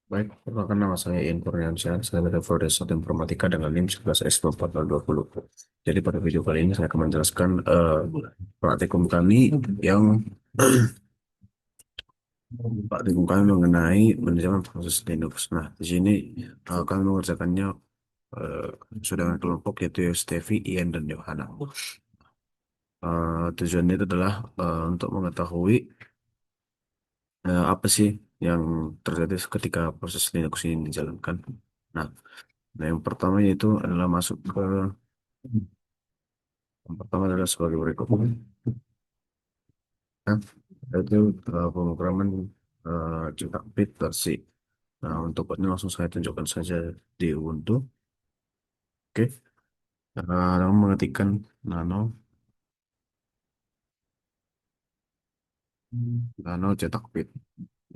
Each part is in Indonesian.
Baik, perkenalkan nama saya Ian Kurniawan. Saya dari Fakultas Informatika dengan NIM 11S24020. Jadi pada video kali ini saya akan menjelaskan praktikum kami yang praktikum kami mengenai manajemen proses Linux. Nah, di sini kami mengerjakannya eh, sudah dengan kelompok yaitu Stevi, Ian, dan Johanna. Tujuannya itu adalah untuk mengetahui apa sih yang terjadi ketika proses Linux ini dijalankan. Nah, yang pertama yaitu adalah masuk ke yang pertama adalah sebagai berikut. Nah, itu pemrograman cetak bit versi. Nah, untuk ini langsung saya tunjukkan saja di Ubuntu. Oke, lalu mengetikkan nano nano cetak bit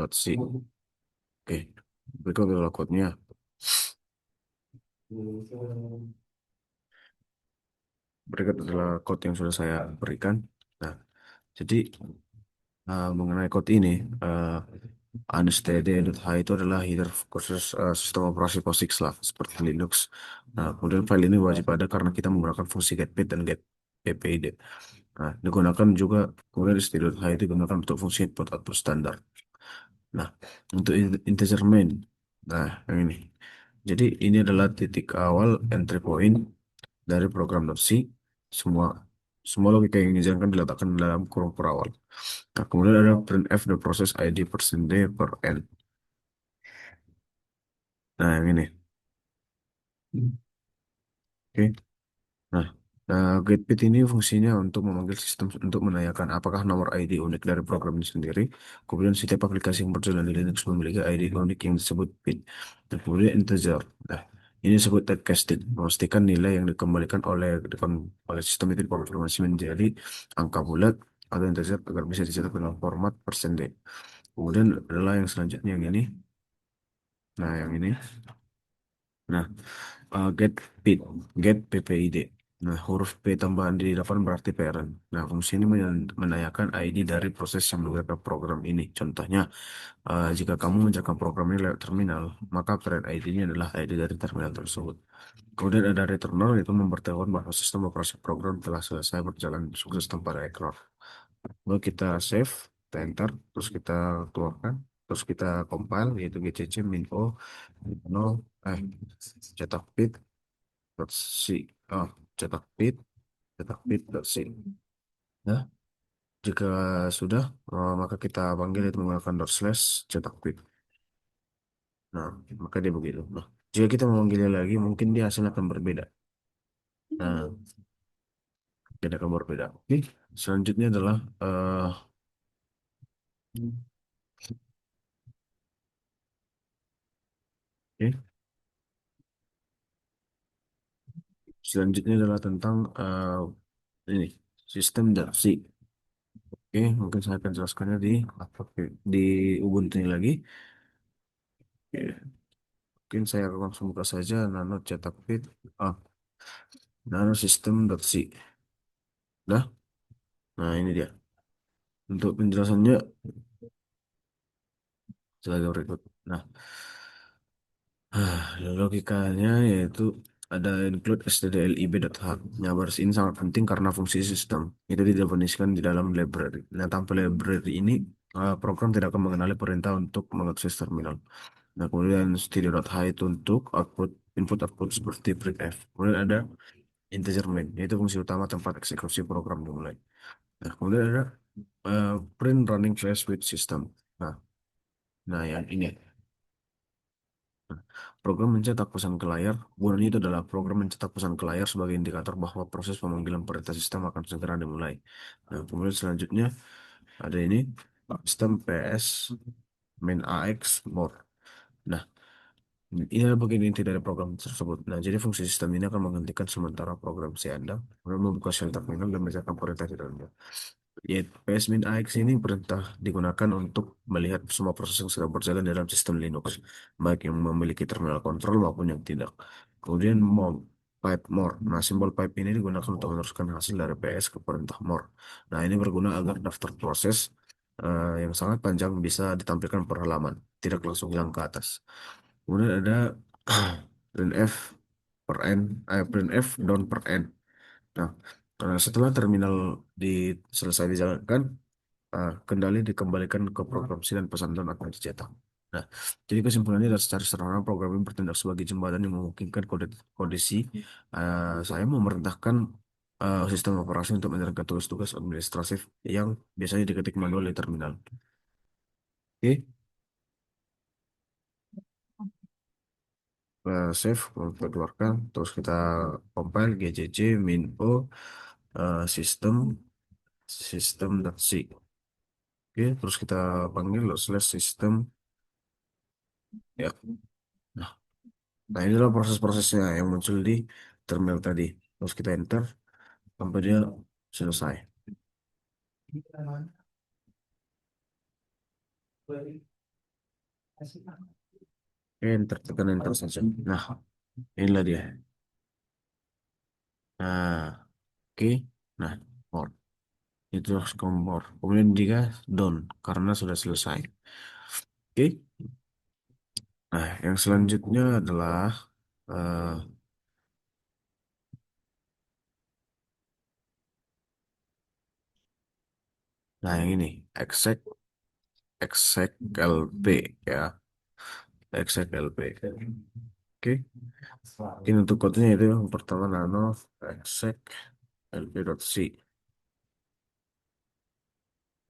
.c. Oke, berikut adalah code-nya. Berikut adalah code yang sudah saya berikan. Nah, jadi mengenai code ini, uh, unstd.h itu adalah header kursus sistem operasi POSIX lah, seperti Linux. Nah, kemudian file ini wajib ada karena kita menggunakan fungsi getPid dan getPPID. Nah, digunakan juga, kemudian std.h itu digunakan untuk fungsi input output standar. Nah, untuk integer main, nah, yang ini. Jadi, ini adalah titik awal entry point dari program .c. Semua semua logika yang dijalankan diletakkan dalam kurung perawal. Nah, kemudian ada printf the process ID persen %d per n. Nah, yang ini. Oke. Nah, getPit ini fungsinya untuk memanggil sistem untuk menanyakan apakah nomor ID unik dari program ini sendiri. Kemudian setiap aplikasi yang berjalan di Linux memiliki ID unik yang disebut bit. Dan kemudian integer. Nah, ini disebut typecasting, memastikan nilai yang dikembalikan oleh sistem itu dikonfirmasi menjadi angka bulat atau integer agar bisa dicetak dalam format persen %d. Kemudian adalah yang selanjutnya yang ini. Nah, yang ini. Nah, get PID, get PPID. Nah, huruf P tambahan di depan berarti parent. Nah, fungsi ini menanyakan ID dari proses yang menggunakan program ini. Contohnya, jika kamu menjalankan program ini lewat terminal, maka parent ID-nya adalah ID dari terminal tersebut. Kemudian ada returnal, itu memberitahukan bahwa sistem operasi program telah selesai berjalan sukses tanpa ada error. Lalu kita save, kita enter, terus kita keluarkan, terus kita compile, yaitu gcc minfo no eh cetak bit dot c oh cetak bit dot c. Nah, jika sudah, maka kita panggil itu menggunakan dot slash cetak bit. Nah, maka dia begitu. Nah, jika kita memanggilnya lagi, mungkin dia hasilnya akan berbeda. Nah, tidak akan berbeda. Oke, selanjutnya adalah oke, selanjutnya adalah tentang ini sistem C. Oke, mungkin saya akan jelaskannya di Ubuntu ini lagi. Oke, mungkin saya akan langsung buka saja nano cetak bit. Ah, nano system.c. Nah, nah ini dia. Untuk penjelasannya sebagai berikut. Nah, logikanya yaitu ada include stdlib.h. Nah, baris ini sangat penting karena fungsi sistem itu didefinisikan di dalam library. Nah, tanpa library ini, program tidak akan mengenali perintah untuk mengakses terminal. Nah, kemudian std.h itu untuk input output seperti printf. Kemudian ada integer main, yaitu fungsi utama tempat eksekusi program dimulai. Nah, kemudian ada print running flash with system. Nah, nah yang ini. Program mencetak pesan ke layar. Gunanya itu adalah program mencetak pesan ke layar sebagai indikator bahwa proses pemanggilan perintah sistem akan segera dimulai. Nah, kemudian selanjutnya ada ini sistem PS main AX more. Nah, ini adalah bagian inti dari program tersebut. Nah, jadi fungsi sistem ini akan menghentikan sementara program si Anda, kemudian membuka shell terminal dan menjalankan perintah di dalamnya. Yaitu PSMin AX ini perintah digunakan untuk melihat semua proses yang sedang berjalan dalam sistem Linux, baik yang memiliki terminal kontrol maupun yang tidak. Kemudian pipe more. Nah, simbol pipe ini digunakan untuk meneruskan hasil dari PS ke perintah more. Nah, ini berguna agar daftar proses yang sangat panjang bisa ditampilkan per halaman, tidak langsung hilang ke atas. Kemudian ada printf per n, printf down per n. Nah, setelah terminal selesai dijalankan, kendali dikembalikan ke program C dan pesan down akan dicetak. Nah, jadi kesimpulannya adalah secara sederhana program ini bertindak sebagai jembatan yang memungkinkan kode C. Saya memerintahkan sistem operasi untuk menjalankan tugas-tugas administratif yang biasanya diketik manual di terminal. Oke, save, kita keluarkan, terus kita compile gcc min o sistem sistem.c. Oke, terus kita panggil slash system ya. Nah, ini adalah proses-prosesnya yang muncul di terminal tadi. Terus kita enter sampai dia selesai. Oke, enter, tekan enter saja. Nah, inilah dia. Nah, oke. Nah, more. Itu harus kompor. Kemudian jika done karena sudah selesai. Oke. Nah, yang selanjutnya adalah eh, nah yang ini exec exec lp ya, exec lp. Oke. Ini untuk kodenya itu yang pertama nano exec lp.c.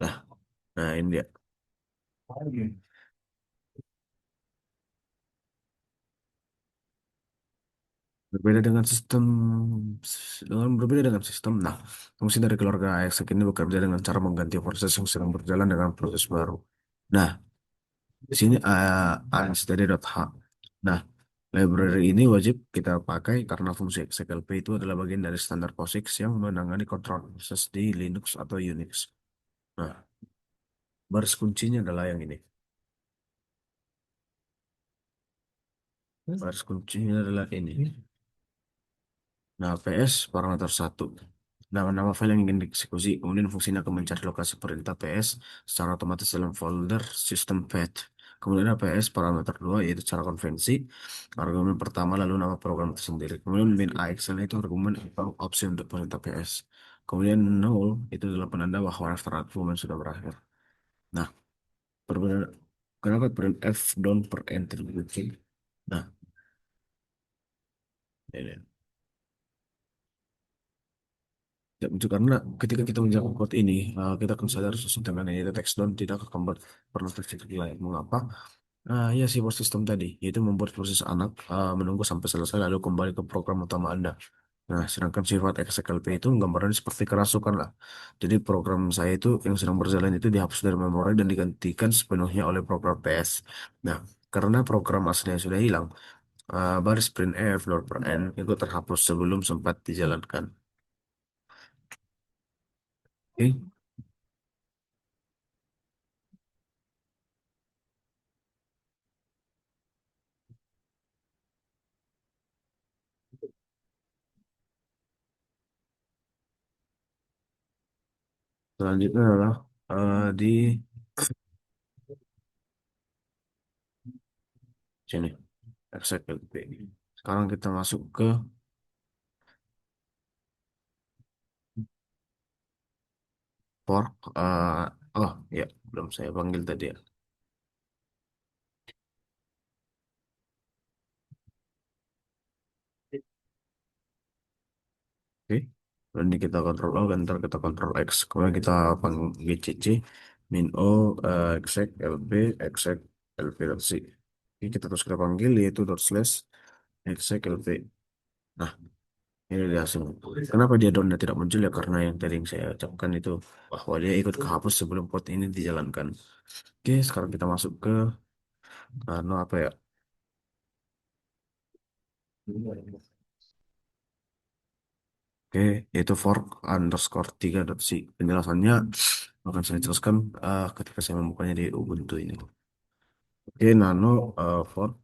Nah, nah ini dia. Berbeda dengan sistem berbeda dengan sistem. Nah, fungsi dari keluarga exec ini bekerja dengan cara mengganti proses yang sedang berjalan dengan proses baru. Nah, di sini unsteady.h. Nah, library ini wajib kita pakai karena fungsi execlp itu adalah bagian dari standar POSIX yang menangani kontrol proses di Linux atau Unix. Nah, baris kuncinya adalah yang ini. Baris kuncinya adalah ini. Nah, PS parameter satu. Nama-nama file yang ingin dieksekusi, kemudian fungsinya akan mencari lokasi perintah PS secara otomatis dalam folder system path. Kemudian ada PS parameter 2 yaitu cara konvensi, argumen pertama lalu nama program itu sendiri. Kemudian min AXL itu argumen atau opsi untuk perintah PS. Kemudian null itu adalah penanda bahwa daftar argumen sudah berakhir. Nah, perbedaan kenapa printf down per enter gitu? Nah, ini. Ya, itu karena ketika kita menjalankan code ini, kita akan sadar sesuatu dengan ini text down tidak akan pernah terjadi lain. Mengapa? Ya support system tadi, yaitu membuat proses anak menunggu sampai selesai lalu kembali ke program utama Anda. Nah, sedangkan sifat XLP itu gambarannya seperti kerasukan lah. Jadi program saya itu yang sedang berjalan itu dihapus dari memori dan digantikan sepenuhnya oleh program PS. Nah, karena program aslinya sudah hilang, baris printf, load per n itu terhapus sebelum sempat dijalankan. Oke. Selanjutnya adalah di sini, XLP. Sekarang kita masuk ke fork. Oh ya, belum saya panggil tadi ya. Oke. Ini kita kontrol O, ntar kita kontrol X. Kemudian kita panggil GCC, min O, exec, LP, exec, LP.c. Oke, kita terus kita panggil yaitu dot slash exec, LP. Nah, ini dia hasil. Kenapa dia downnya tidak muncul ya? Karena yang tadi yang saya ucapkan itu bahwa dia ikut kehapus sebelum code ini dijalankan. Oke, sekarang kita masuk ke no apa ya? Oke, yaitu fork underscore 3.c. Penjelasannya akan saya jelaskan ketika saya membukanya di Ubuntu ini. Oke, nano fork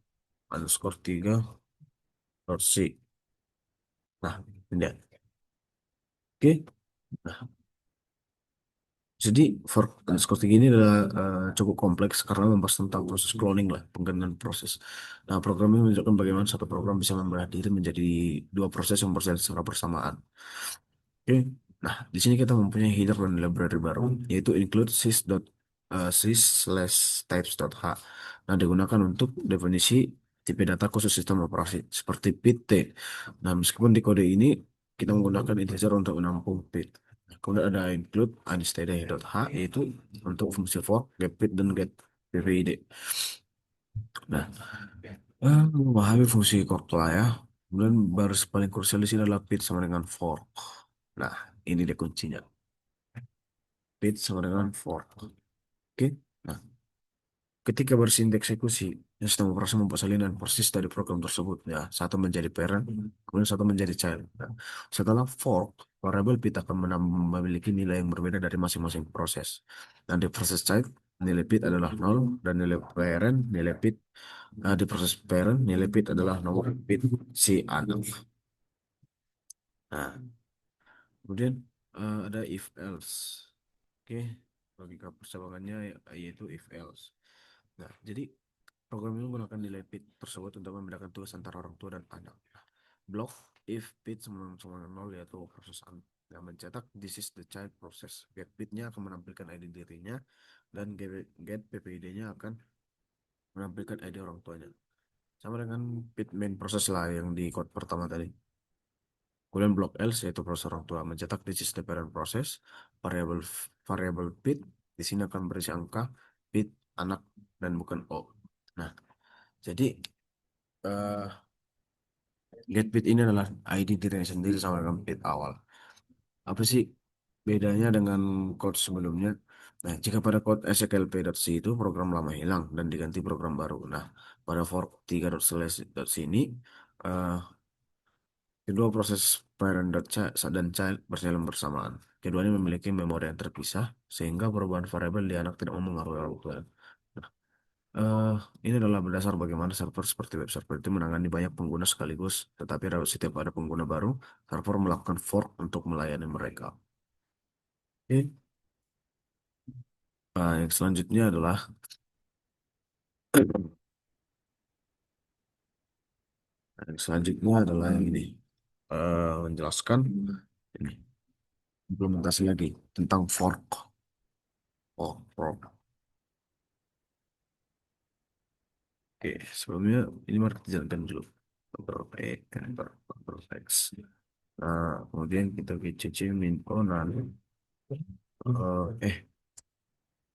underscore 3.c. Nah, ini dia. Oke, nah, Jadi fork underscore tiga ini adalah cukup kompleks karena membahas tentang proses cloning lah, penggantian proses. Nah, program ini menunjukkan bagaimana satu program bisa membelah diri menjadi dua proses yang berjalan secara bersamaan. Oke. Nah, di sini kita mempunyai header dan library baru, yaitu include sys/types.h. Nah, digunakan untuk definisi tipe data khusus sistem operasi seperti PIT. Nah, meskipun di kode ini kita menggunakan integer untuk menampung PIT. Kemudian ada include unstd.h, yaitu untuk fungsi for, get PIT, dan get PPID. Nah, memahami fungsi Courtois ya. Kemudian baris paling krusial di sini adalah PIT sama dengan fork. Nah, ini dia kuncinya. PIT sama dengan fork. Oke. Nah, ketika bersindeks eksekusi, sistem operasi membuat salinan persis dari program tersebut. Ya, satu menjadi parent, kemudian satu menjadi child. Nah, setelah fork, variabel PIT akan memiliki nilai yang berbeda dari masing-masing proses. Dan di proses child, nilai PIT adalah nol, dan nilai parent, nilai PIT, di proses parent, nilai PIT adalah nomor PIT si anak. Nah, kemudian ada if else. Oke, logika persamaan yaitu if else. Nah, jadi program ini menggunakan nilai PIT tersebut untuk membedakan tugas antara orang tua dan anak. Block if PIT sama dengan 0 yaitu proses anak. Yang mencetak this is the child process. Get PIT-nya akan menampilkan ID dirinya dan get PPID-nya akan menampilkan ID orang tuanya. Sama dengan PIT main proses lah yang di code pertama tadi. Kemudian block else yaitu proses orang tua mencetak this is the parent process. Variable variable PIT di sini akan berisi angka PIT anak dan bukan O. Nah, jadi eh get PIT ini adalah ID dirinya sendiri sama dengan PIT awal. Apa sih bedanya dengan code sebelumnya? Nah, jika pada code sklp.c itu program lama hilang dan diganti program baru. Nah, pada fork 3.slash.c ini eh, kedua proses parent dan child berjalan bersamaan. Keduanya memiliki memori yang terpisah sehingga perubahan variabel di anak tidak mempengaruhi orang tua. Nah, eh, ini adalah berdasar bagaimana server seperti web server itu menangani banyak pengguna sekaligus, tetapi setiap ada pengguna baru, server melakukan fork untuk melayani mereka. Oke. Nah, yang selanjutnya adalah yang selanjutnya adalah yang ini. Menjelaskan ini implementasi lagi tentang fork. Oh, fork. Oke, sebelumnya ini mari kita jalankan dulu. Ctrl P, enter, Ctrl X. Nah, kemudian kita ke CC min onan. Eh,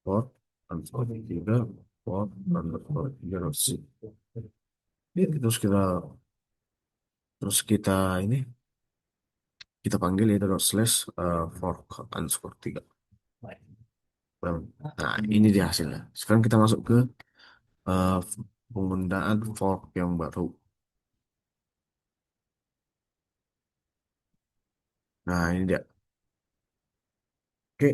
port underscore tiga, port underscore tiga Rossi. Ya, terus kita ini kita panggil ya dot slash fork underscore tiga. Nah, ini dia hasilnya. Sekarang kita masuk ke eh, penggunaan fork yang baru. Nah, ini dia. Oke.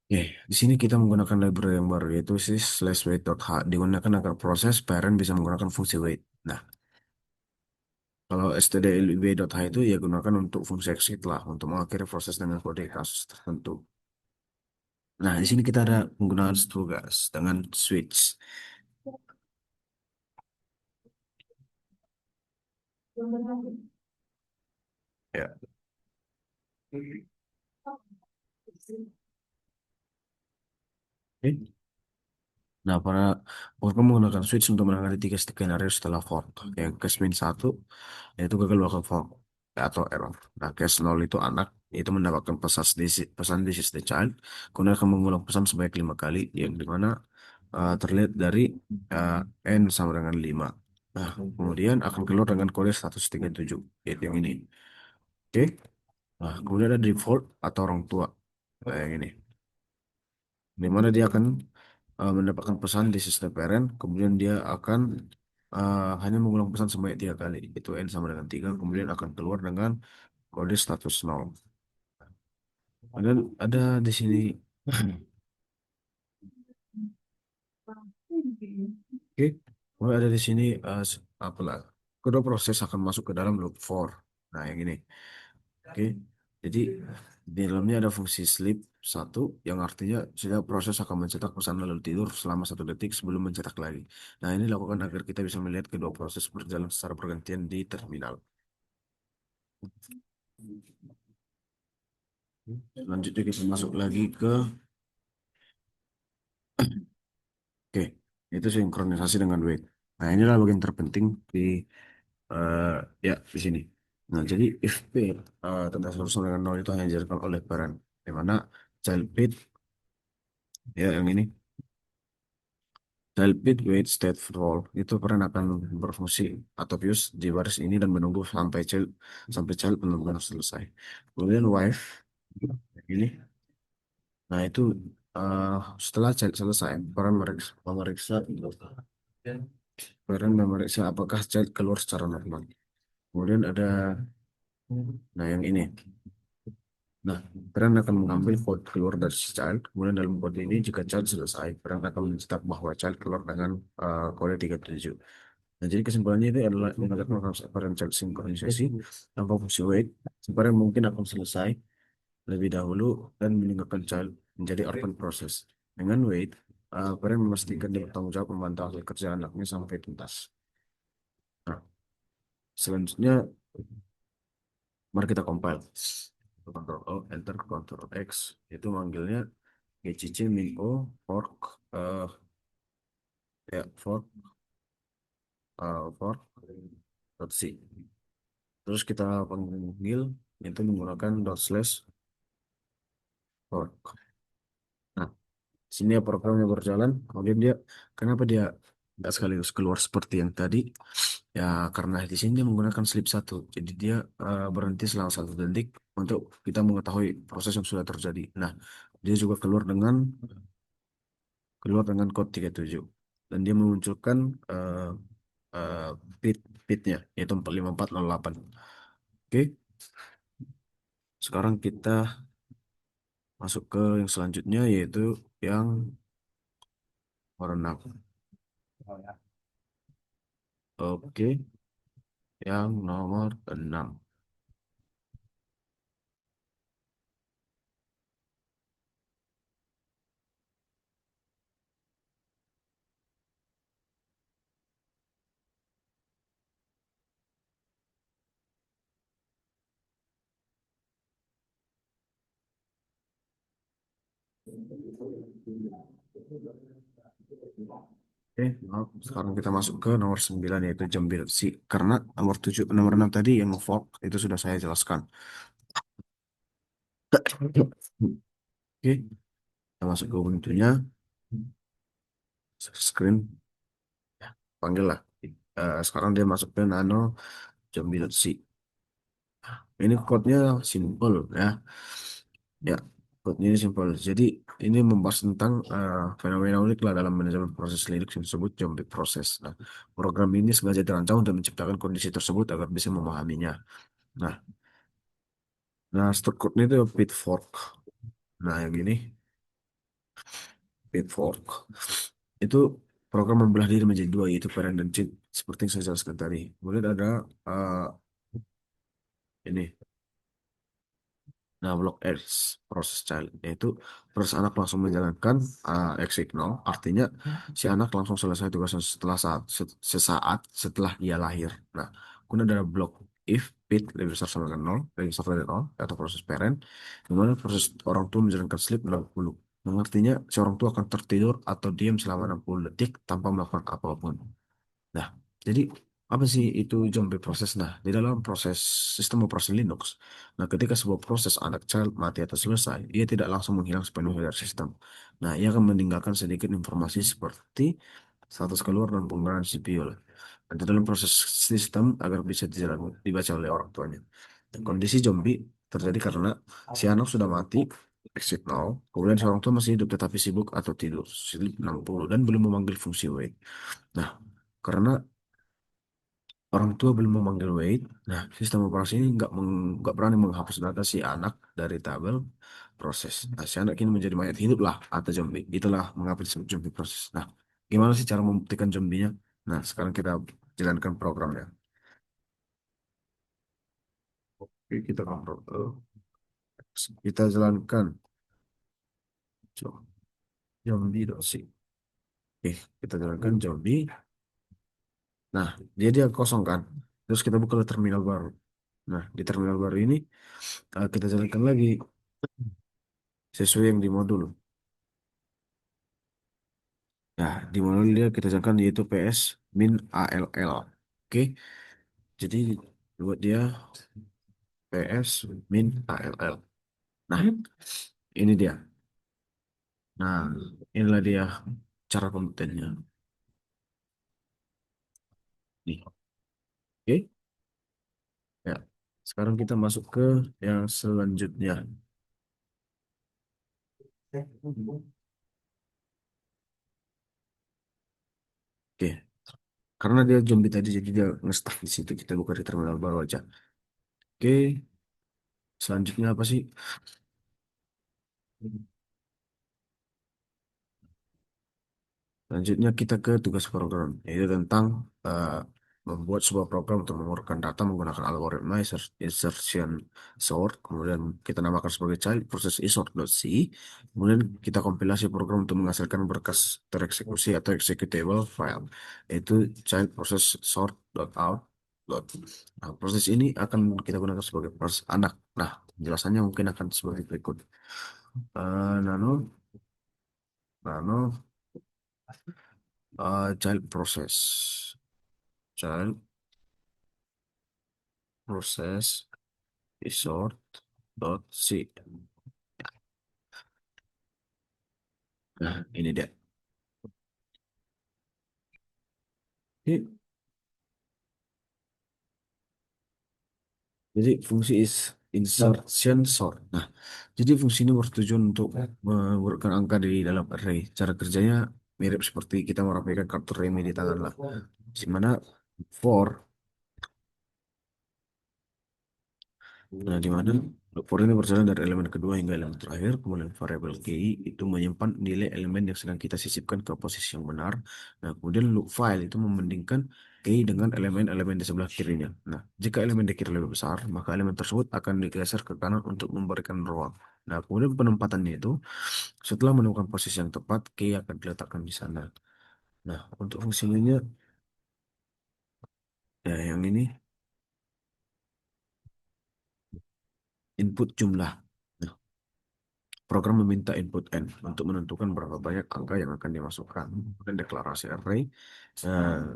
Oke, di sini kita menggunakan library yang baru yaitu si slash wait.h digunakan agar proses parent bisa menggunakan fungsi wait. Nah, kalau stdlib.h itu ya gunakan untuk fungsi exit lah untuk mengakhiri proses dengan kode kasus tertentu. Nah, di sini kita ada penggunaan tugas dengan switch. Ya. Oke. Nah, program menggunakan switch untuk menangani tiga skenario setelah fork. Yang case min satu yaitu gagal melakukan fork atau error. Nah, case 0 itu anak, itu mendapatkan pesan this is the child. Kemudian akan mengulang pesan sebanyak 5 kali, yang dimana terlihat dari uh, n sama dengan 5. Nah, kemudian akan keluar dengan kode 137, yaitu yang ini. Oke. Nah, kemudian ada default atau orang tua. Nah, yang ini. Di mana dia akan mendapatkan pesan di sistem parent, kemudian dia akan hanya mengulang pesan sebanyak 3 kali, itu n sama dengan 3, kemudian akan keluar dengan kode status 0. Dan ada di sini, oke, mulai ada di sini apa lah, kedua proses akan masuk ke dalam loop for. Nah, yang ini, oke. Jadi di dalamnya ada fungsi sleep satu yang artinya setiap proses akan mencetak pesan lalu tidur selama 1 detik sebelum mencetak lagi. Nah, ini dilakukan agar kita bisa melihat kedua proses berjalan secara bergantian di terminal. Selanjutnya kita masuk lagi ke, oke, itu sinkronisasi dengan wait. Nah, inilah bagian terpenting di eh, ya di sini. Nah, jadi if pair tentang satu dengan nol itu hanya diajarkan oleh parent, di mana child bit ya yang ini child bit wait stateful itu peran akan berfungsi atau fuse di baris ini dan menunggu sampai child benar-benar selesai. Kemudian wife ini, nah itu eh, setelah child selesai, peran memeriksa apakah child keluar secara normal. Kemudian ada, nah yang ini. Nah, peran akan mengambil code keluar dari si child. Kemudian dalam kode ini jika child selesai, peran akan mencetak bahwa child keluar dengan kode 37. Nah, jadi kesimpulannya itu adalah menggunakan peran child sinkronisasi tanpa fungsi wait. Peran mungkin akan selesai lebih dahulu dan meninggalkan child menjadi orphan process. Dengan wait, peran memastikan dia bertanggung jawab memantau hasil kerja anaknya sampai tuntas. Nah, selanjutnya mari kita compile. Ctrl O, Enter, Ctrl X. Itu manggilnya GCC min O fork ya fork fork dot C. Terus kita panggil itu menggunakan dot slash fork. Nah, sini ya programnya berjalan. Kemudian dia, kenapa dia nggak sekaligus keluar seperti yang tadi? Ya karena di sini dia menggunakan sleep satu. Jadi dia berhenti selama 1 detik untuk kita mengetahui proses yang sudah terjadi. Nah, dia juga keluar dengan code 37 dan dia memunculkan eh eh, bit bitnya yaitu 45408. Oke, sekarang kita masuk ke yang selanjutnya yaitu yang warna 6. Oke, yang nomor 6. Oke, maaf. Sekarang kita masuk ke nomor 9 yaitu jam bilet si. Karena nomor 6 tadi yang fork itu sudah saya jelaskan. Oke, kita masuk ke Ubuntu-nya, screen, panggil lah. Sekarang dia masuk ke nano jam bilet si. Ini code-nya simple ya. Ya, code ini simple. Jadi ini membahas tentang fenomena unik lah dalam manajemen proses Linux yang disebut zombie proses. Nah, program ini sengaja dirancang untuk menciptakan kondisi tersebut agar bisa memahaminya. Nah, strukt code itu pitfork. Nah, yang ini pitfork itu program membelah diri menjadi dua yaitu parent dan child seperti yang saya jelaskan tadi. Kemudian ada eh, ini. Nah, block X proses child yaitu proses anak langsung menjalankan exit nol, artinya si anak langsung selesai tugasnya sesaat setelah ia lahir. Nah, kemudian ada blok if bit lebih besar sama dengan nol, lebih besar dari nol atau proses parent, dimana proses orang tua menjalankan sleep 60. Yang artinya si orang tua akan tertidur atau diam selama 60 detik tanpa melakukan apapun. Nah, jadi apa sih itu zombie proses? Nah, di dalam proses sistem operasi Linux, nah ketika sebuah proses anak child mati atau selesai, ia tidak langsung menghilang sepenuhnya dari sistem. Nah, ia akan meninggalkan sedikit informasi seperti status keluar dan penggunaan CPU lah. Dan di dalam proses sistem agar bisa dibaca oleh orang tuanya. Dan kondisi zombie terjadi karena si anak sudah mati, exit now, kemudian si orang tua masih hidup tetapi sibuk atau tidur, sleep 60, dan belum memanggil fungsi wake. Nah, karena orang tua belum memanggil wait. Nah, sistem operasi ini nggak berani menghapus data si anak dari tabel proses. Nah, si anak ini menjadi mayat hidup lah atau zombie. Itulah mengapa disebut zombie proses. Nah, gimana sih cara membuktikan zombinya? Nah, sekarang kita jalankan programnya. Oke, kita kontrol. Kita jalankan zombie.c. Oke, kita jalankan zombie. Nah, dia kosong kan. Terus kita buka terminal baru. Nah, di terminal baru ini kita jalankan lagi sesuai yang di modul. Nah, di modul dia kita jalankan yaitu ps min all. Oke, jadi buat dia ps min all. Nah, ini dia. Nah, inilah dia cara pembuktiannya. Nih, oke. Ya. Sekarang kita masuk ke yang selanjutnya. Oke, karena dia zombie tadi jadi dia nge-stuck di situ. Kita buka di terminal baru aja. Oke, selanjutnya apa sih? Selanjutnya kita ke tugas program, yaitu tentang eh, membuat sebuah program untuk mengumpulkan data menggunakan algoritma insertion sort, kemudian kita namakan sebagai child process isort.c, kemudian kita kompilasi program untuk menghasilkan berkas tereksekusi atau executable file, yaitu child process sort.out. Nah, proses ini akan kita gunakan sebagai proses anak. Nah, penjelasannya mungkin akan sebagai berikut. Nano, nano, child process. Child process resort dot c. Nah, ini dia. Ini, jadi fungsi is insertion sort. Nah, jadi fungsi ini bertujuan untuk mengumpulkan angka di dalam array. Cara kerjanya mirip seperti kita merapikan kartu remi di tangan lah. Di mana for, nah di mana for ini berjalan dari elemen kedua hingga elemen terakhir, kemudian variabel ki itu menyimpan nilai elemen yang sedang kita sisipkan ke posisi yang benar. Nah, kemudian loop file itu membandingkan ki dengan elemen-elemen di sebelah kirinya. Nah, jika elemen di kiri lebih besar, maka elemen tersebut akan digeser ke kanan untuk memberikan ruang. Nah, kemudian penempatannya itu setelah menemukan posisi yang tepat, ki akan diletakkan di sana. Nah, untuk fungsinya ya yang ini input jumlah. Nah, program meminta input n untuk menentukan berapa banyak angka yang akan dimasukkan. Dan deklarasi array eh,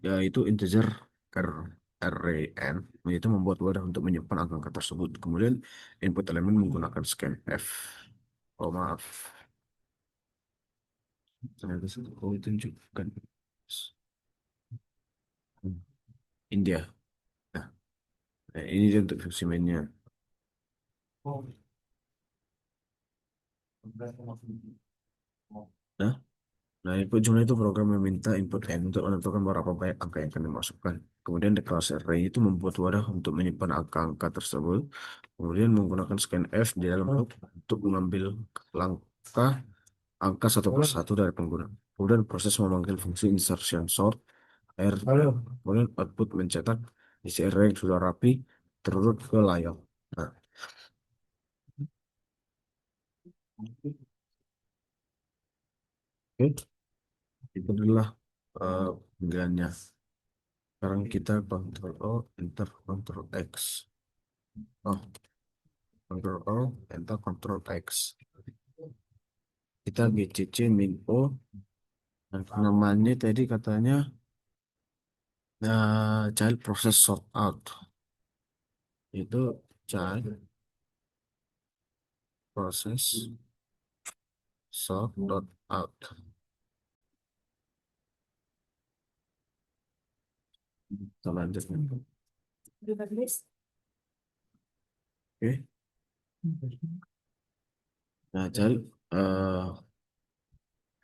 yaitu integer ker array n itu membuat wadah untuk menyimpan angka-angka tersebut. Kemudian input elemen menggunakan scanf. Oh maaf, ternyata oh itu tunjukkan India. Nah, ini dia untuk fungsi mainnya. Nah, Nah, input jumlah itu program meminta input n untuk menentukan berapa banyak angka yang akan dimasukkan. Kemudian declare array itu membuat wadah untuk menyimpan angka-angka tersebut. Kemudian menggunakan scanf di dalam loop untuk mengambil langkah angka satu persatu dari pengguna. Kemudian proses memanggil fungsi insertion sort R. Kemudian output mencetak isi array yang sudah rapi terurut ke layar. Nah, oke, itu adalah panggilannya. Sekarang kita Ctrl O, Enter Ctrl X. Oh, Ctrl O, Enter Ctrl X. Kita GCC min O. Dan namanya tadi katanya child process sort out. Itu child process sort dot out. Kita lanjut nih. Oke. Nah, child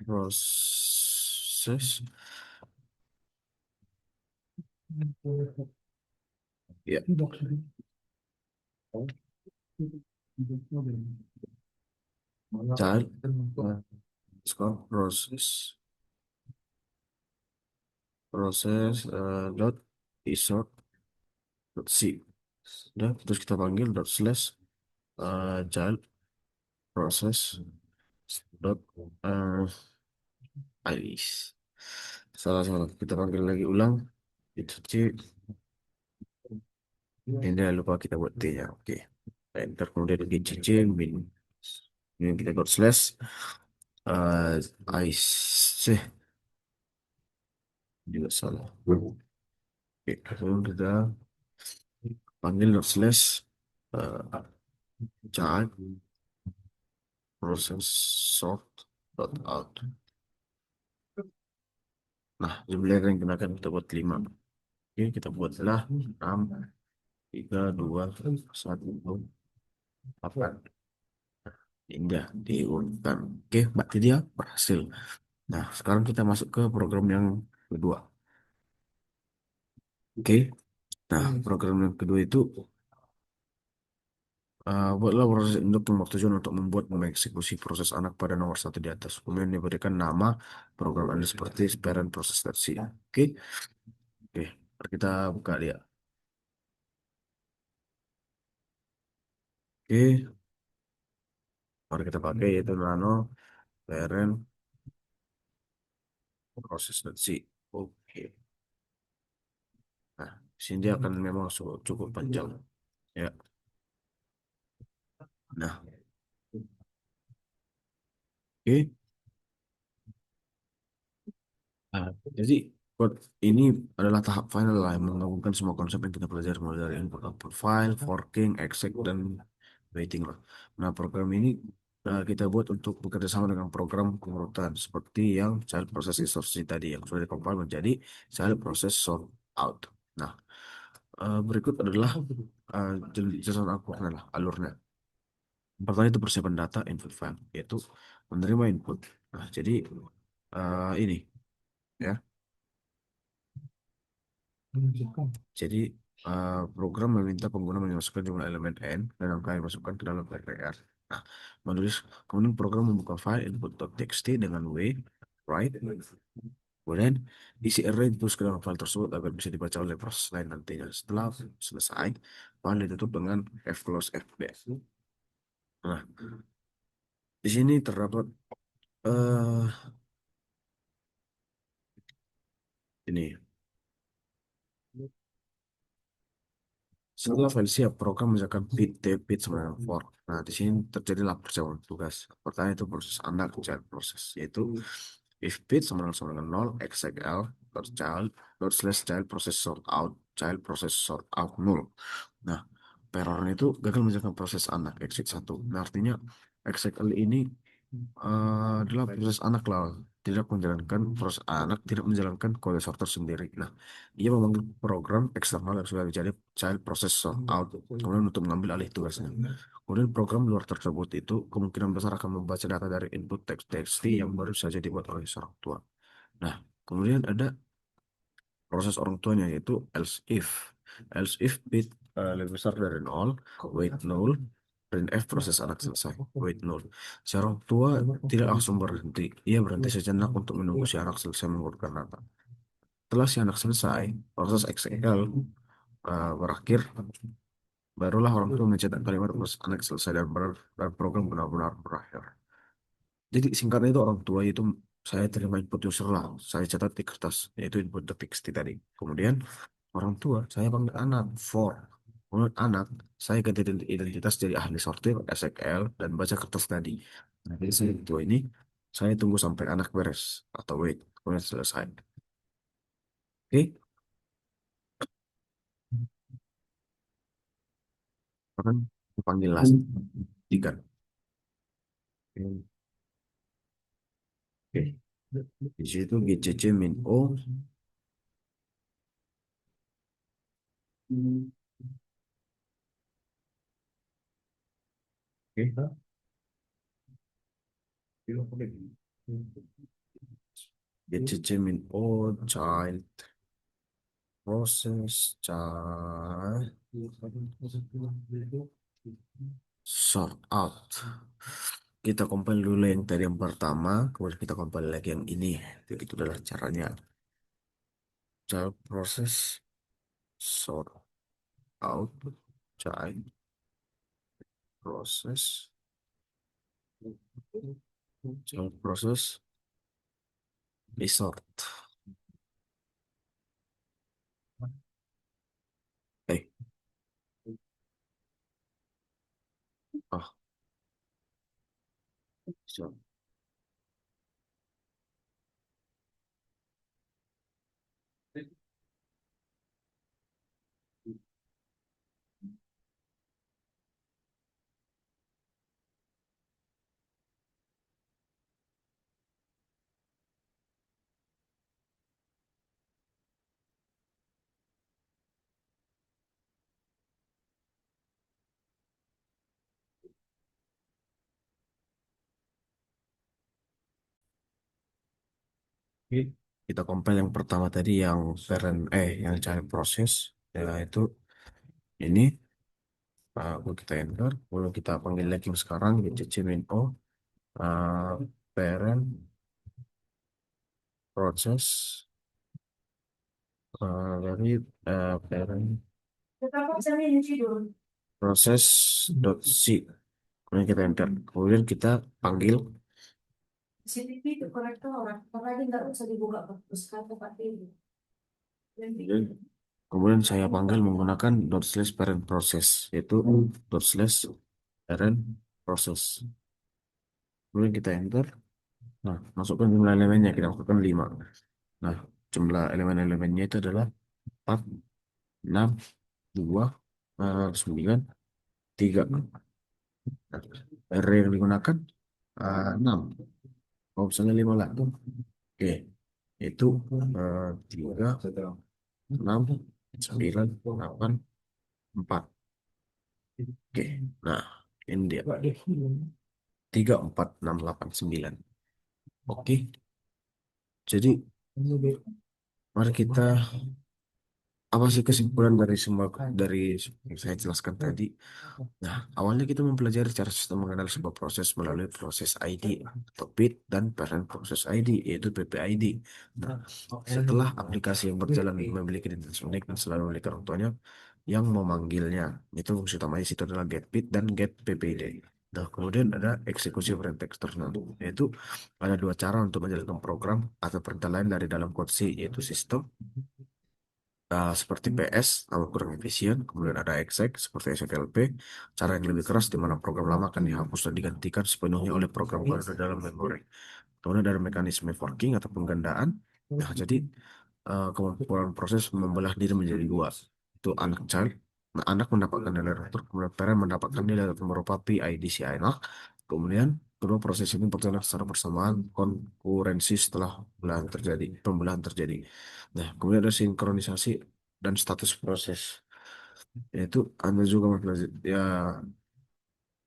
process. Ya, child score process dot isort dot c. Udah, terus kita panggil dot slash child process dot iris. Salah salah. Kita panggil lagi ulang. Itu C. Ini lupa kita buat T ya. Oke. Enter kemudian di C min. Ini kita dot slash ice. Juga salah. Oke. Lalu kita panggil dot slash child process sort dot out. Nah, jumlah yang digunakan kita buat 5. Oke, kita buatlah 6, 3, 2, 1, 8. Indah diurutkan. Oke, berarti dia berhasil. Nah, sekarang kita masuk ke program yang kedua. Oke, nah program yang kedua itu buatlah proses induk yang bertujuan untuk membuat mengeksekusi proses anak pada nomor satu di atas. Kemudian diberikan nama program Anda seperti parent process.c. Oke, oke, mari kita buka dia. Oke, mari kita pakai yaitu nano parent process.c. Oke, nah di sini dia akan memang cukup panjang. Ya, nah, oke. Nah, jadi code ini adalah tahap final lah yang menggabungkan semua konsep yang kita pelajari mulai dari input output file, forking, exec, dan waiting lah. Nah, program ini kita buat untuk bekerja sama dengan program pengurutan seperti yang child process instruction tadi yang sudah dikompil menjadi child process sort out. Nah, berikut adalah jelasan outputnya lah, alurnya. Pertama itu persiapan data input file, yaitu menerima input. Nah, jadi ini ya. Jadi program meminta pengguna memasukkan jumlah elemen n dan angka yang dimasukkan ke dalam RPR. Nah, menulis kemudian program membuka file input.txt dengan write, kemudian isi array ditulis ke dalam file tersebut agar bisa dibaca oleh proses lain nantinya. Setelah selesai, file ditutup dengan fclose fb. Nah, di sini terdapat eh ini. Setelah file siap, program misalkan pit pit sebenarnya for. Nah, di sini terjadilah perjalanan tugas. Pertama itu proses anak child proses, yaitu if pit sama dengan 0, execl dot child dot slash child process sort out child process sort out 0. Nah, errornya itu gagal menjalankan proses anak exit 1. Nah, artinya execl ini adalah proses anak lah, tidak menjalankan proses anak, tidak menjalankan kode sorter sendiri. Nah, ia memanggil program eksternal yang sudah menjadi child process sort out, kemudian untuk mengambil alih tugasnya. Kemudian program luar tersebut itu kemungkinan besar akan membaca data dari input teks TXT yang baru saja dibuat oleh seorang tua. Nah, kemudian ada proses orang tuanya yaitu else if. Else if bit lebih besar dari 0, wait 0, print f proses anak selesai, wait 0. Si orang tua tidak langsung berhenti. Ia berhenti sejenak untuk menunggu si anak selesai mengurutkan data. Setelah si anak selesai, proses XML berakhir, barulah orang tua mencetak kalimat proses anak selesai dan program benar-benar berakhir. Jadi singkatnya itu orang tua itu saya terima input user lah, saya catat di kertas, yaitu input txt tadi. Kemudian orang tua saya panggil anak for. Menurut anak, saya ganti identitas jadi ahli sortir, SQL, dan baca kertas tadi. Nah, jadi saya tua ini, saya tunggu sampai anak beres atau wait, kemudian selesai. Oke, akan panggil last. Tiga. Oke, di situ GCC min O. Oke. GCC min O child process child sort out. Kita compile dulu yang tadi yang pertama, kemudian kita compile lagi yang ini. Jadi itu adalah caranya. Child process sort out child proses, child proses, resort. Eh, ah, so, oke. Kita compile yang pertama tadi yang yang child proses, ya itu ini. Lalu kita enter, lalu kita panggil lagi yang sekarang di ccminfo uh, parent proses dari parent proses c, kemudian kita enter, kemudian kita panggil. CCTV itu konektor orang, makanya nggak usah dibuka terus kata Pak Teddy. Kemudian saya panggil menggunakan dot slash parent process, yaitu dot slash parent process. Kemudian kita enter. Nah, masukkan jumlah elemennya, kita masukkan 5. Nah, jumlah elemen-elemennya itu adalah 4, 6, 2, 9, 3. Nah, array yang digunakan 6. Oh, misalnya 5 lah. Oke, itu 3, 6, 9, 8, 4. Oke, nah ini dia. 3, 4, 6, 8, 9. Oke, jadi mari kita, apa sih kesimpulan dari semua dari yang saya jelaskan tadi? Nah, awalnya kita mempelajari cara sistem mengenal sebuah proses melalui proses ID atau bit dan parent proses ID, yaitu PPID. Nah, setelah aplikasi yang berjalan memiliki identitas unik dan selalu memiliki orang tuanya yang memanggilnya, itu fungsi utamanya situ adalah get bit dan get PPID. Nah, kemudian ada eksekusi perintah eksternal, yaitu ada dua cara untuk menjalankan program atau perintah lain dari dalam kode C, yaitu sistem seperti PS, namun kurang efisien. Kemudian ada exec seperti SFLP, cara yang lebih keras di mana program lama akan dihapus dan digantikan sepenuhnya oleh program baru di dalam memori. Kemudian ada mekanisme forking atau penggandaan. Nah, jadi kemampuan proses membelah diri menjadi dua. Itu anak child. Nah, anak mendapatkan nilai rotor, kemudian parent mendapatkan nilai rotor berupa PID si anak. Kemudian kedua proses ini berjalan secara bersamaan konkurensi setelah pembelahan terjadi. Nah, kemudian ada sinkronisasi dan status proses. Yaitu Anda juga mempelajari,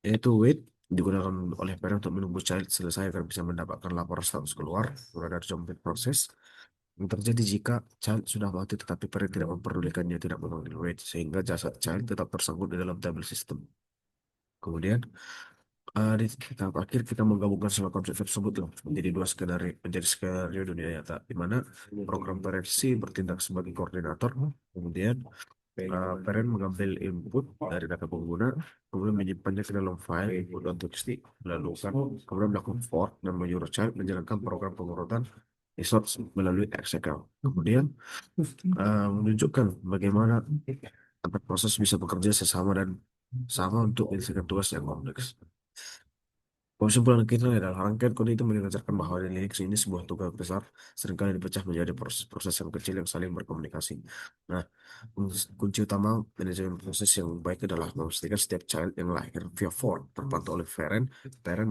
yaitu wait digunakan oleh parent untuk menunggu child selesai agar bisa mendapatkan laporan status keluar. Kemudian ada jump proses yang terjadi jika child sudah mati tetapi parent tidak memperdulikannya, tidak memanggil wait, sehingga jasad child tetap tersangkut di dalam tabel sistem. Kemudian di tahap akhir kita menggabungkan semua konsep tersebut loh, menjadi skenario dunia nyata di mana program parentsi bertindak sebagai koordinator, kemudian parent mengambil input dari data pengguna, kemudian menyimpannya ke dalam file input.txt, lalu kemudian melakukan fork dan menyuruh child menjalankan program pengurutan resource melalui Excel. Kemudian menunjukkan bagaimana empat proses bisa bekerja sesama dan sama untuk menyelesaikan tugas yang kompleks. Kesimpulan kita adalah rangkaian kode itu mengajarkan bahwa di Linux ini sebuah tugas besar seringkali dipecah menjadi proses-proses yang kecil yang saling berkomunikasi. Nah, kunci utama manajemen proses yang baik adalah memastikan setiap child yang lahir via fork terpantau oleh parent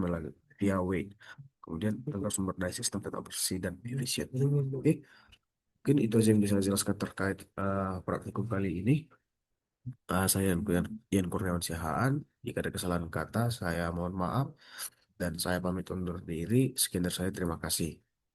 melalui via wait. Kemudian agar sumber daya sistem tetap bersih dan efisien. Oke, mungkin itu aja yang bisa saya jelaskan terkait praktikum kali ini. Saya Ian Kurniawan Sihaan. Jika ada kesalahan kata, saya mohon maaf dan saya pamit undur diri. Sekian dari saya. Terima kasih.